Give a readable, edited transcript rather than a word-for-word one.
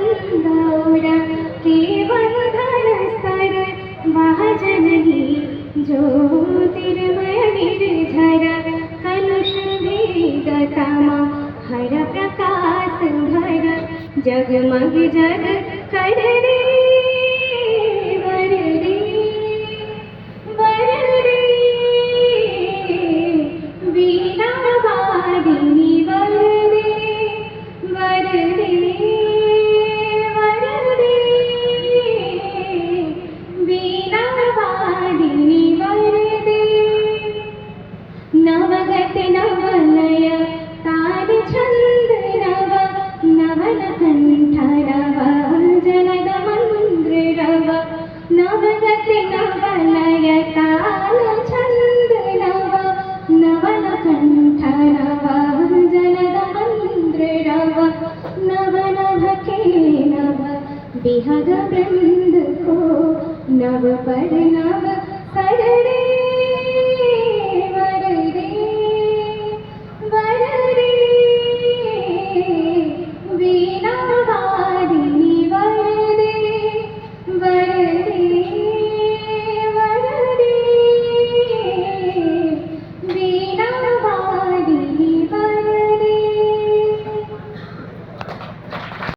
मंदौर केवल स्तर महाजननी ज्योतिर्मय निर्झर कलुष भेदतमा हर प्रकाश भर जगमग जग कर रे वर रे वर रे वीणा वादिनी वर रे वर रे वर रे वीणा वादिनी वर रे नवगत नवलय ताल छंद नव नवल कंठ रव जलद मंद्र रव नवगत नवलय ताल छंद नव नवल कंठ रव जलद मंद्र रव नव नभ के नव बिहग वृंद को नव पर नव सर रे